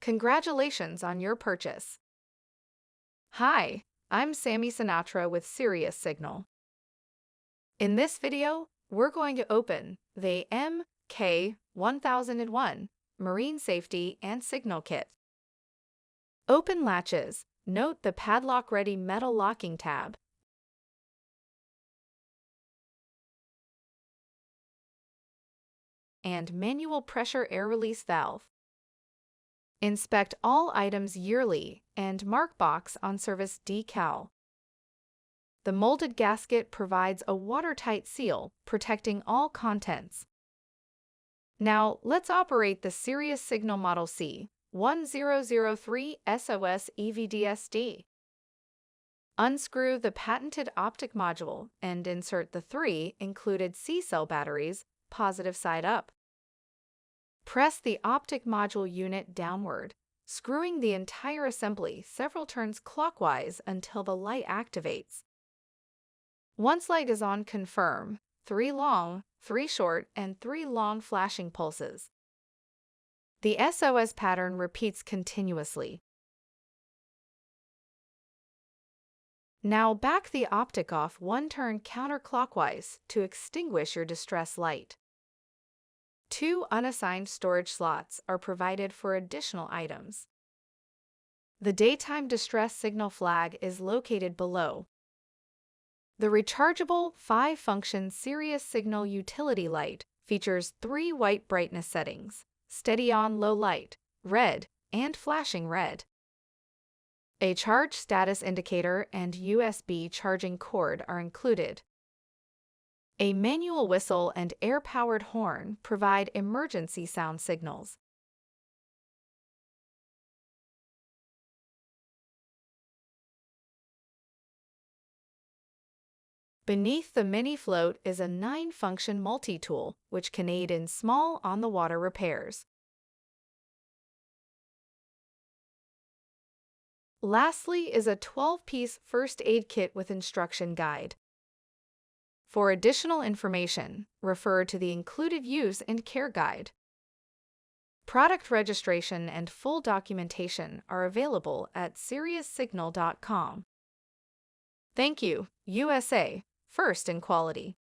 Congratulations on your purchase. Hi, I'm Sammy Sinatra with Sirius Signal. In this video, we're going to open the MK-1001 Marine Safety and Signal Kit. Open latches. Note the padlock-ready metal locking tab. And manual pressure air release valve. Inspect all items yearly and mark box on service decal. The molded gasket provides a watertight seal, protecting all contents. Now, let's operate the Sirius Signal Model C-1003 SOS eVDSD. Unscrew the patented optic module and insert the 3 included C-cell batteries, positive side up. Press the optic module unit downward, screwing the entire assembly several turns clockwise until the light activates. Once light is on, confirm 3 long, 3 short, and 3 long flashing pulses. The SOS pattern repeats continuously. Now back the optic off 1 turn counterclockwise to extinguish your distress light. 2 unassigned storage slots are provided for additional items. The daytime distress signal flag is located below. The rechargeable 5-function Sirius Signal utility light features 3 white brightness settings: steady on low light, red, and flashing red. A charge status indicator and USB charging cord are included. A manual whistle and air-powered horn provide emergency sound signals. Beneath the mini float is a 9-function multi-tool, which can aid in small on-the-water repairs. Lastly is a 12-piece first aid kit with instruction guide. For additional information, refer to the included use and care guide. Product registration and full documentation are available at SiriusSignal.com. Thank you, USA, first in quality.